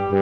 Kita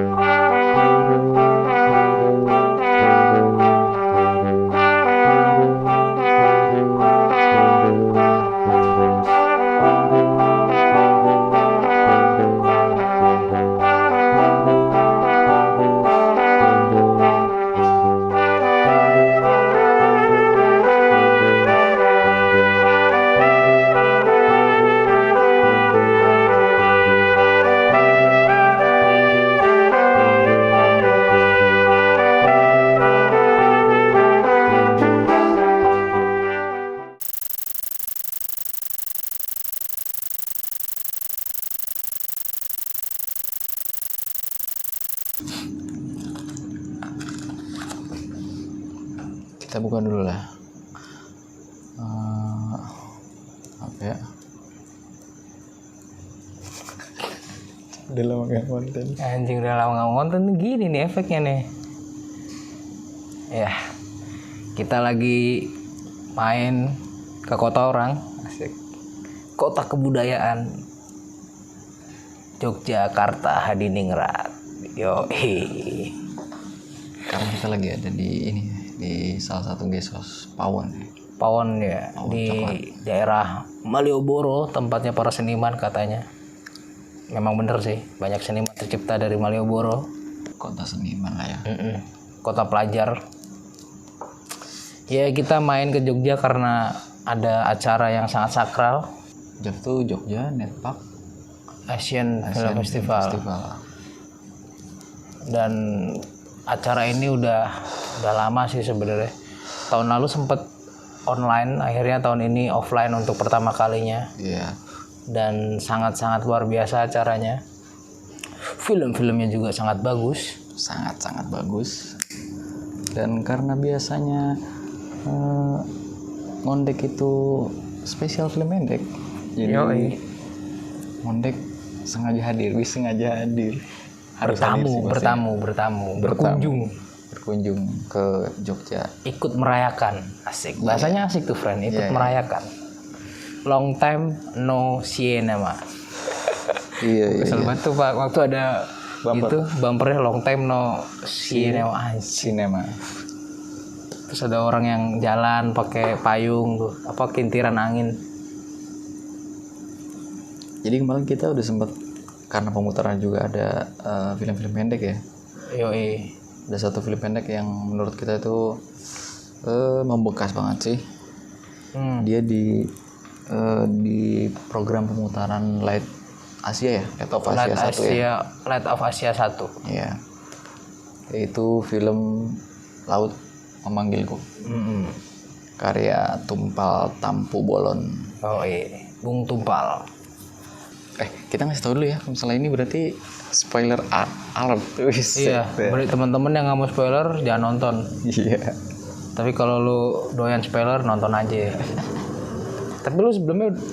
buka dulu lah. Apa ya? Udah lama gak konten. Anjing udah lama gak konten gini nih efeknya nih. Ya, kita lagi main ke kota orang, asik. Kota kebudayaan Yogyakarta Hadiningrat. Yoi. Sekarang kita lagi ada di ini, di salah satu gesos Pawon. Pawon ya, Pawon di coklat. daerah Malioboro, tempatnya para seniman katanya. Memang bener sih, banyak seniman tercipta dari Malioboro. Kota seniman lah ya. Kota pelajar. Ya kita main ke Jogja karena ada acara yang sangat sakral, JAF tuh Jogja Netpark Asian Film Festival. Dan acara ini udah lama sih sebenarnya. Tahun lalu sempet online, akhirnya tahun ini offline untuk pertama kalinya. Iya. Dan sangat-sangat luar biasa acaranya. Film-filmnya juga sangat bagus. Sangat-sangat bagus. Dan karena biasanya Ngondek itu spesial film pendek, jadi Ngondek sengaja hadir, harus berkunjung ke Jogja, ikut merayakan, asik, bahasanya asik tuh friend, ikut merayakan. Long time no cinema. Iya. Kesel banget tuh Pak, waktu ada itu bumpernya long time no cinema. Terus ada orang yang jalan pakai payung tuh, apa kintiran angin. Jadi kemarin kita udah sempet, karena pemutaran juga ada film-film pendek ya. Yoi. Ada satu film pendek yang menurut kita itu membekas banget sih. Dia di program pemutaran Light Asia ya, Light of Asia 1 ya. Iya. Yaitu film Laut Memanggilku. Karya Tumpal Tampu Bolon. Oh iya, Bung Tumpal. Kita ngasih tahu dulu ya, misalnya ini berarti spoiler alert. Iya, berarti teman-teman yang nggak mau spoiler jangan nonton. Iya. Tapi kalau lu doyan spoiler nonton aja. Tapi lu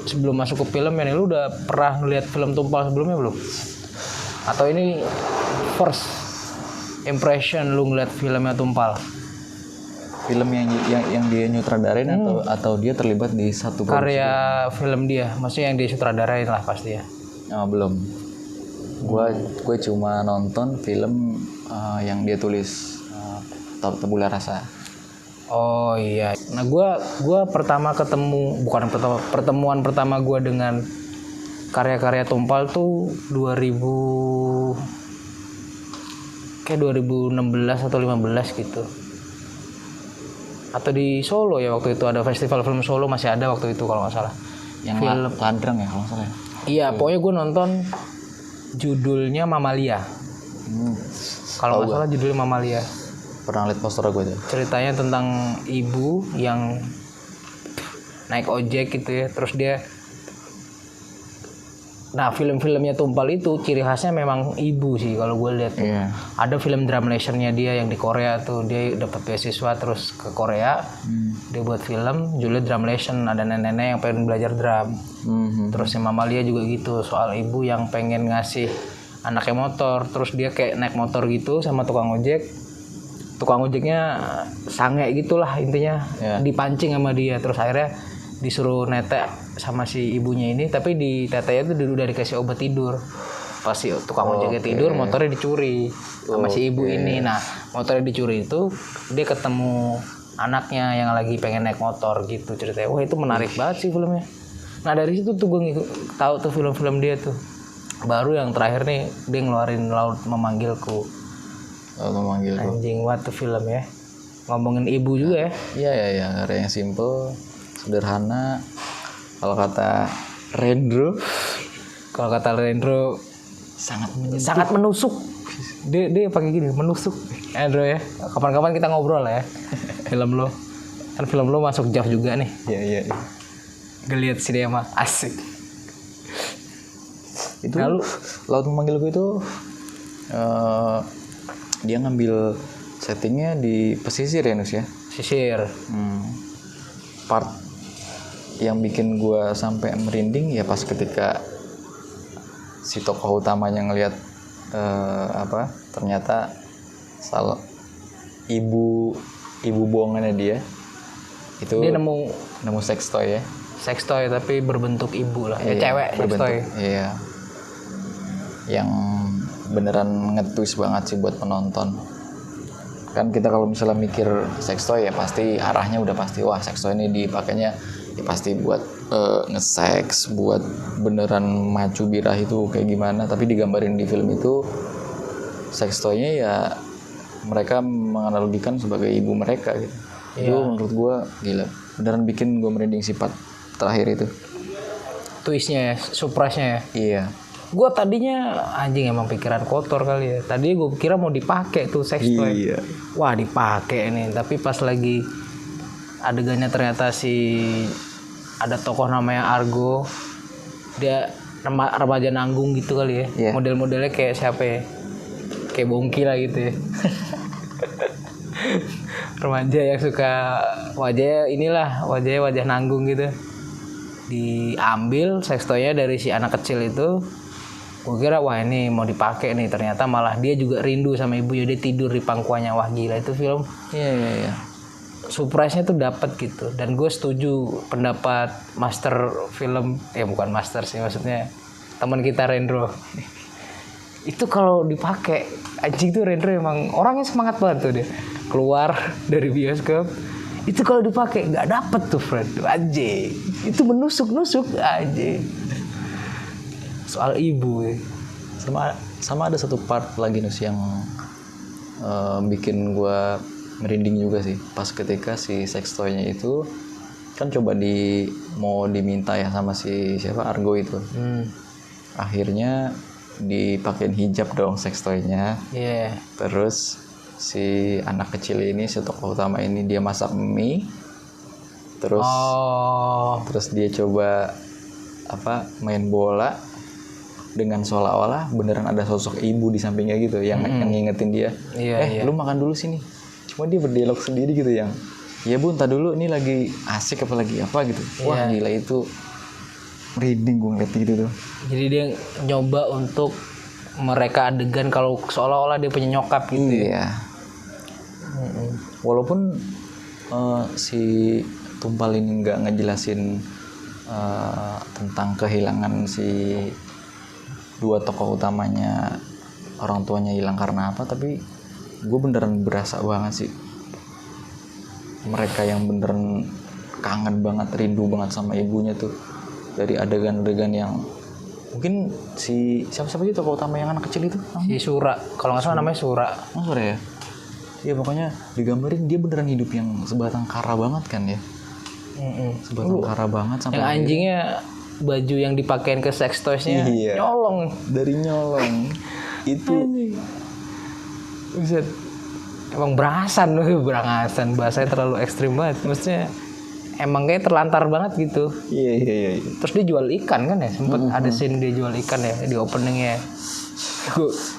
sebelum masuk ke film ini lu udah pernah ngeliat film Tumpal sebelumnya belum? Atau ini first impression lu ngeliat filmnya Tumpal? Film yang dia nyutradarain atau dia terlibat di satu karya film dia, maksudnya yang dia sutradarain lah pasti ya. Belum. Gue cuma nonton film yang dia tulis, Tabula Rasa. Oh iya. Nah gue pertama pertemuan pertama gue dengan karya-karya Tumpal tuh 2016 atau 15 gitu. Atau di Solo ya waktu itu, ada festival film Solo, masih ada waktu itu kalau nggak salah. Yang film Ladrang ya kalau nggak salah. Iya, pokoknya gue nonton judulnya Mamalia. Kalau nggak salah judulnya Mamalia. Pernah lihat poster gue tuh. Ceritanya tentang ibu yang naik ojek gitu ya, terus dia. Nah film-filmnya Tumpal itu ciri khasnya memang ibu sih kalau gue lihat. Iya. Ada film drum lesson-nya dia yang di Korea tuh, dia dapat beasiswa terus ke Korea. Dia buat film judulnya Drum Lesson, ada nenek-nenek yang pengen belajar drum. Terus yang Mamalia juga gitu, soal ibu yang pengen ngasih anaknya motor, terus dia kayak naik motor gitu sama tukang ojek. Tukang ojeknya sange gitulah intinya, dipancing sama dia, terus akhirnya disuruh netek sama si ibunya ini, tapi di tetenya itu udah dikasih obat tidur. pas si tukang ojeknya tidur, motornya dicuri sama si ibu ini. Nah, motornya dicuri itu dia ketemu anaknya yang lagi pengen naik motor gitu ceritanya. Wah, itu menarik banget sih filmnya. Nah, dari situ tuh gue tahu tuh film-film dia tuh. Baru yang terakhir nih dia ngeluarin Laut Memanggilku. Laut Memanggilku. Anjing banget tuh film ya. Ngomongin ibu juga ya. Iya, karya yang simple, sederhana. Kalau kata Rendro sangat menusuk. Dia pakai gini, menusuk. Rendro ya. Kapan-kapan kita ngobrol lah ya. Film lo. Kan film lo masuk JAV juga nih. Iya. Geliat sinema asik. Itu Laut Memanggilku itu dia ngambil settingnya di pesisir ya, Nus ya. Pesisir. Part yang bikin gue sampai merinding ya pas ketika si tokoh utamanya ngelihat ternyata salah ibu bohongannya dia itu dia nemu sex toy ya. Sex toy tapi berbentuk ibu lah. Ya cewek berbentuk sex toy. Iya. Yang beneran nge-twist banget sih buat penonton. Kan kita kalau misalnya mikir sex toy ya pasti arahnya udah pasti wah sex toy ini dipakainya ya pasti buat nge-sex, buat beneran macu birah itu kayak gimana, tapi digambarin di film itu sex toy-nya ya mereka menganalogikan sebagai ibu mereka gitu. Itu menurut gue gila, beneran bikin gue merinding sifat terakhir itu. Twistnya ya, surprise-nya ya. Iya. Gue tadinya anjing emang pikiran kotor kali ya. Tadi gue kira mau dipakai tuh sex toy. Iya. Wah dipakai nih. Tapi pas lagi adegannya ternyata ada tokoh namanya Argo. Dia remaja nanggung gitu kali ya. Yeah. Model-modelnya kayak siapa ya? Kayak Bongki lah gitu ya. Remaja yang suka wajah nanggung gitu. Diambil sex toy-nya dari si anak kecil itu. Gue kira wah ini mau dipakai nih, ternyata malah dia juga rindu sama ibunya, dia tidur di pangkuannya. Wah gila itu film. Iya. Surprise-nya tuh dapat gitu. Dan gue setuju pendapat master film, bukan master sih maksudnya teman kita Rendro. Itu kalau dipakai anjing tuh Rendro emang orangnya semangat banget tuh dia. Keluar dari bioskop. Itu kalau dipakai nggak dapet tuh friend. Anjing. Itu menusuk-nusuk anjing. Soal ibu ya. Sama ada satu part lagi Nus yang bikin gue merinding juga sih. Pas ketika si sex toy-nya itu kan coba mau diminta ya sama si siapa Argo itu. Akhirnya dipakein hijab dong sex toy-nya. Iya. Terus si anak kecil ini, si tokoh utama ini dia masak mie. Terus dia coba main bola dengan seolah-olah beneran ada sosok ibu di sampingnya gitu yang ngingetin dia. Iya. Lu makan dulu sini. Cuma dia berdialog sendiri gitu yang ya bu entar dulu ini lagi asik apa lagi apa gitu. Wah gila itu merinding gue ngeliat gitu tuh. Jadi dia nyoba untuk mereka adegan kalau seolah-olah dia punya nyokap gitu. Iya. Walaupun si Tumpal ini nggak ngejelasin tentang kehilangan si dua tokoh utamanya, orang tuanya hilang karena apa, tapi gue beneran berasa banget sih mereka yang beneran kangen banget, rindu banget sama ibunya tuh dari adegan-adegan yang mungkin si siapa sih tokoh utama yang anak kecil itu? Si Sura, kalau nggak salah namanya Sura. Oh Sura ya? Iya pokoknya digambarin dia beneran hidup yang sebatang kara banget kan ya. Sebatang kara banget sampai yang anjingnya baju yang dipakein ke sex toys-nya nyolong. Dari nyolong itu buset. Emang berangasan bahasanya terlalu ekstrim banget. Maksudnya emang kayak terlantar banget gitu. Iya. Terus dia jual ikan kan ya, sempet ada scene dia jual ikan ya di openingnya.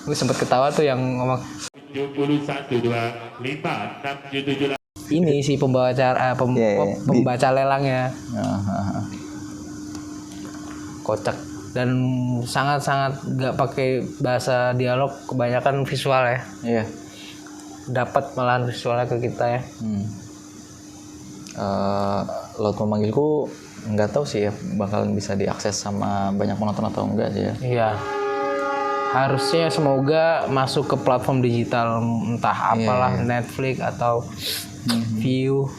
Gue sempet ketawa tuh yang ngomong 71 2 5 6 7 8. Ini si pembawa pembaca lelangnya. Kocak dan sangat-sangat gak pakai bahasa dialog, kebanyakan visual ya. Iya. Dapat malahan visualnya ke kita ya. Laut Memanggilku nggak tahu sih ya bakalan bisa diakses sama banyak penonton atau enggak sih ya. Iya. Harusnya semoga masuk ke platform digital, entah apalah, Netflix atau View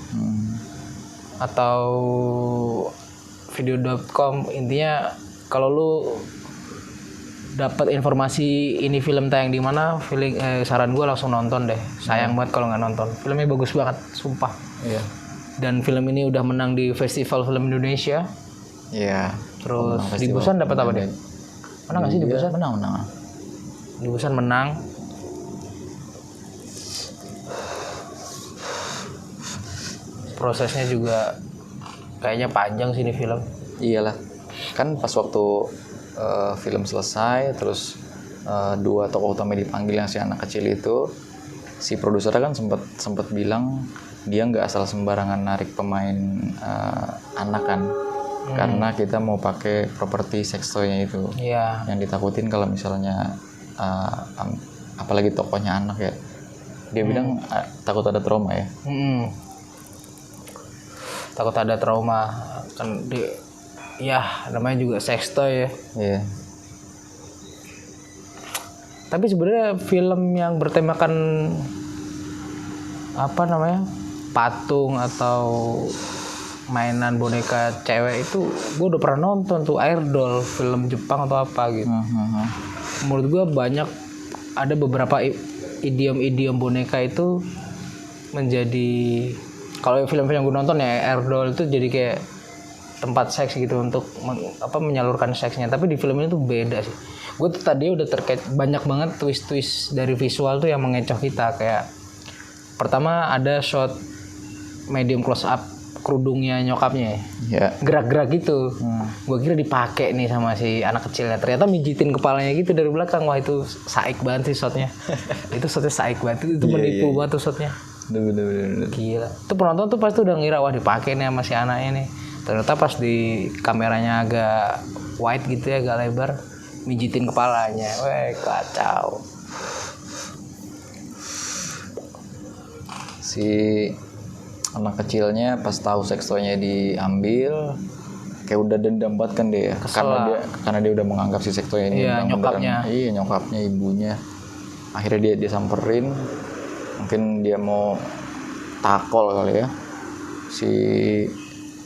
atau video.com. Intinya kalau lu dapat informasi ini film tayang di mana, saran gue langsung nonton deh. Sayang banget kalau nggak nonton. Filmnya bagus banget, sumpah. Iya. Dan film ini udah menang di Festival Film Indonesia. Iya. Terus di Busan dapat apa deh? Menang nggak sih di Busan? Menang. Di Busan menang. Prosesnya juga kayaknya panjang sih ini film. Iyalah. Kan pas waktu film selesai, terus dua tokoh utama dipanggil yang si anak kecil itu, si produsernya kan sempat bilang dia nggak asal sembarangan narik pemain anak kan. Karena kita mau pakai properti sex toy-nya itu. Iya. Yang ditakutin kalau misalnya apalagi tokohnya anak ya, dia bilang takut ada trauma ya. Takut ada trauma kan ya namanya juga sex toy ya. Iya. Tapi sebenarnya film yang bertemakan apa namanya patung atau mainan boneka cewek itu gue udah pernah nonton tuh, Air Doll, film Jepang atau apa gitu. Menurut gue ada beberapa idiom boneka itu menjadi, kalau film-film yang gue nonton ya Air Doll itu jadi kayak tempat seks gitu untuk menyalurkan seksnya. Tapi di film ini tuh beda sih. Gue tuh tadi udah terkait banyak banget twist dari visual tuh yang mengecoh kita. Kayak pertama ada shot medium close up kerudungnya nyokapnya ya. Gerak-gerak gitu. Gue kira dipakai nih sama si anak kecilnya, ternyata mijitin kepalanya gitu dari belakang. Wah itu saik banget sih shotnya. Itu shotnya saik banget, itu menipu banget tuh shotnya. Bener. Gila. Itu penonton tuh pasti udah ngira wah dipakai nih sama si anaknya nih. Ternyata pas di kameranya agak wide gitu ya, agak lebar, mijitin kepalanya. Weh kacau. Si anak kecilnya pas tahu seks toy-nya diambil, kayak udah dendam banget kan dia. Karena dia udah menganggap si seks toy ini nyokapnya. Iya, nyokapnya, ibunya. Akhirnya dia samperin. Mungkin dia mau takol kali ya.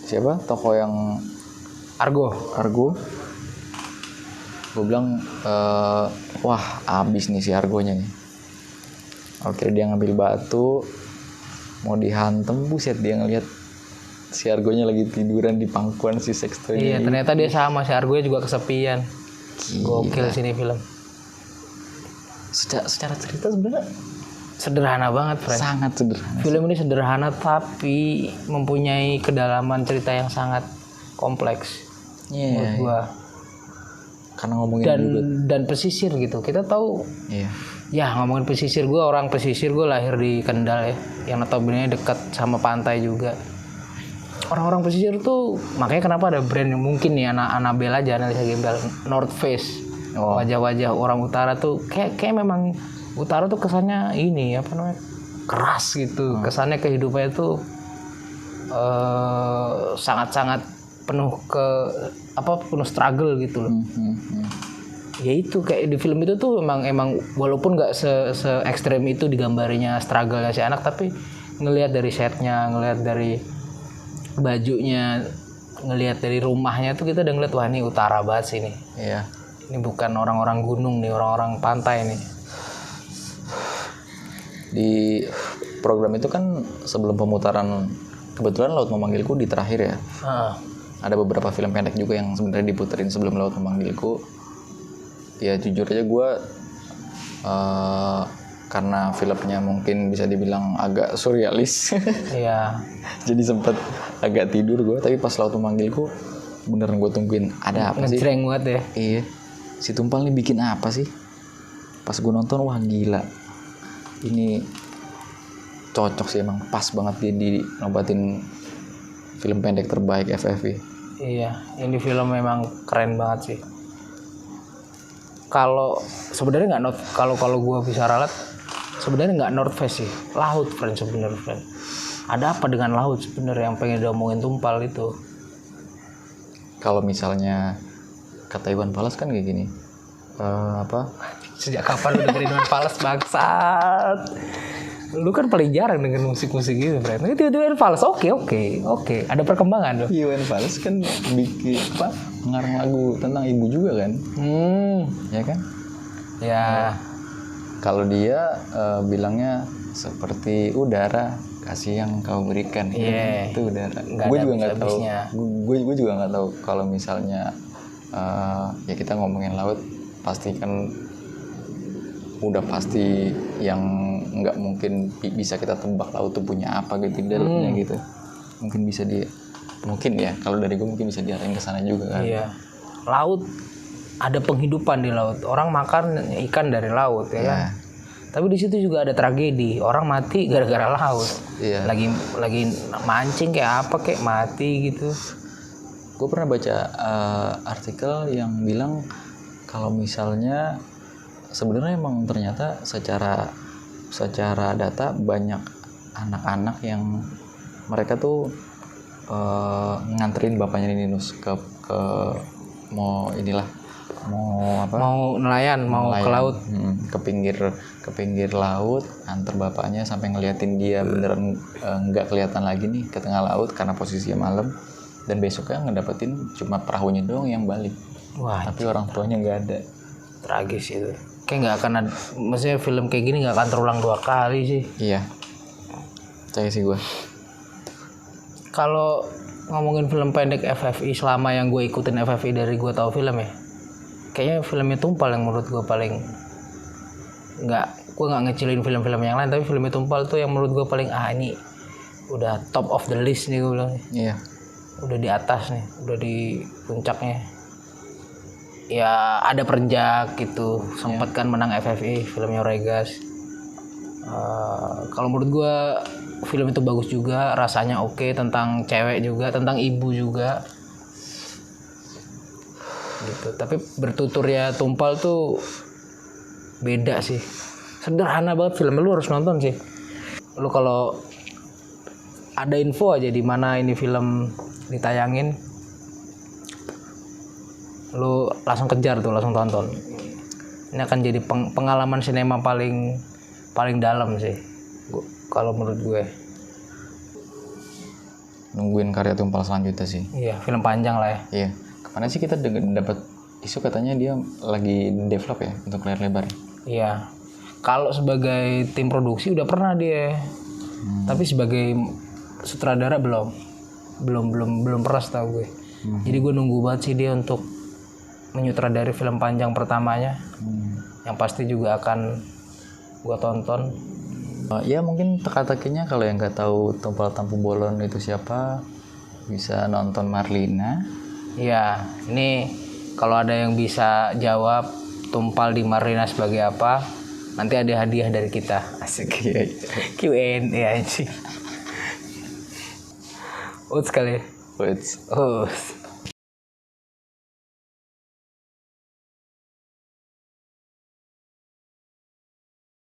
Siapa? Toko yang Argo. Gue bilang wah abis nih si Argonya nih. Akhirnya dia ngambil batu, mau dihantem, buset dia ngelihat si Argonya lagi tiduran di pangkuan si seks toy. Iya, ternyata dia sama si Argonya juga kesepian. Gokil sini film. Secara cerita sebenarnya sederhana banget, friend. Sangat sederhana. Film ini sederhana tapi mempunyai kedalaman cerita yang sangat kompleks. Menurut gua. Karena ngomongin dan pesisir gitu. Kita tahu. Iya. Ya ngomongin pesisir, gue orang pesisir, gue lahir di Kendal ya, yang notabene dekat sama pantai juga. Orang-orang pesisir tuh makanya kenapa ada brand yang mungkin nih Anabel aja, analisa gembel, North Face. Wajah-wajah orang utara tuh kayak memang utara tuh kesannya ini apa namanya keras gitu. Kesannya kehidupannya tuh sangat-sangat penuh penuh struggle gitu loh. Ya itu kayak di film itu tuh emang walaupun nggak se ekstrem itu digambarinya struggle-nya si anak, tapi ngelihat dari setnya, ngelihat dari bajunya, ngelihat dari rumahnya tuh kita udah ngeliat wah ini utara banget sih ini. Iya. Ini bukan orang-orang gunung nih, orang-orang pantai nih. Di program itu kan sebelum pemutaran, kebetulan Laut Memanggilku di terakhir ya. Ada beberapa film pendek juga yang sebenarnya diputerin sebelum Laut Memanggilku. Ya jujur aja gue karena filmnya mungkin bisa dibilang agak surrealis. Iya. Jadi sempet agak tidur gue, tapi pas Laut Memanggilku beneran gue tungguin ada apa sih. Ngejreng banget ya. Iya. Si Tumpal nih bikin apa sih? Pas gue nonton wah gila. Ini cocok sih, emang pas banget dia nobatin film pendek terbaik FFI. Iya, ini film memang keren banget sih. Kalau sebenarnya nggak kalau gue bisa ralat, sebenarnya nggak North Face sih, laut friend sebenarnya friend. Ada apa dengan laut sebenarnya yang pengen diomongin Tumpal itu? Kalau misalnya kata Iwan Fals kan kayak gini, Sejak kapan lu dengerin Iwan Fals bangsat? Lu kan paling jarang denger musik-musik gitu, Bro. Itu Iwan Fals, oke. Ada perkembangan loh. Iwan Fals kan bikin ngarang lagu tentang ibu juga kan? Ya kan? Ya. Kalau dia bilangnya seperti udara kasih yang kau berikan. Iya. Itu udara. Nggak Gue ada juga nggak tahu. habis-habisnya. Gue juga nggak tahu kalau misalnya ya kita ngomongin laut pasti kan udah pasti yang nggak mungkin bisa kita tebak laut tuh punya apa gitu di dalamnya gitu. Mungkin ya kalau dari gue mungkin bisa diarahin ke sana juga kan. Iya. Laut ada penghidupan di laut. Orang makan ikan dari laut ya kan. Tapi di situ juga ada tragedi. Orang mati gara-gara laut. Iya. Lagi mancing kayak apa kayak mati gitu. Gue pernah baca artikel yang bilang kalau misalnya sebenarnya emang ternyata secara data banyak anak-anak yang mereka tuh nganterin bapaknya Ninus ke mau nelayan ke laut. Ke pinggir laut, antar bapaknya sampai ngeliatin dia beneran nggak kelihatan lagi nih ke tengah laut karena posisinya malam, dan besoknya ngedapetin cuma perahunya doang yang balik. Wah, tapi orang tuanya nggak ada. Tragis itu. Kayak nggak akan ada, maksudnya film kayak gini nggak akan terulang 2 kali sih. Iya, percaya sih gue. Kalau ngomongin film pendek FFI selama yang gue ikutin FFI dari gue tahu film ya, kayaknya filmnya Tumpal yang menurut gue paling gue nggak ngecilin film-film yang lain, tapi filmnya Tumpal tuh yang menurut gue paling ini udah top of the list nih gue bilang. Iya. Udah di atas nih, udah di puncaknya. Ya ada Perenjak gitu, sempat kan menang FFI filmnya Regas. Kalau menurut gue film itu bagus juga, rasanya oke, tentang cewek juga, tentang ibu juga gitu. Tapi bertuturnya Tumpal tuh beda sih, sederhana banget filmnya, lu harus nonton sih. Lu kalau ada info aja di mana ini film ditayangin, lu langsung kejar tuh, langsung tonton. Ini akan jadi pengalaman sinema paling dalam sih kalau menurut gue. Nungguin karya Tumpal selanjutnya sih. Iya, film panjang lah ya. Iya. Kemana sih kita dapat isu katanya dia lagi develop ya untuk layar lebar. Iya. Kalau sebagai tim produksi udah pernah dia. Tapi sebagai sutradara belum pernah setahu gue. Jadi gue nunggu banget sih dia untuk menyutradari film panjang pertamanya. Yang pasti juga akan gue tonton. Ya mungkin teka-tekinya kalau yang nggak tahu Tumpal Tampu Bolon itu siapa, bisa nonton Marlina. Iya, ini kalau ada yang bisa jawab Tumpal di Marlina sebagai apa, nanti ada hadiah dari kita. Asik. Q&A anjing. Uts kali. Uts.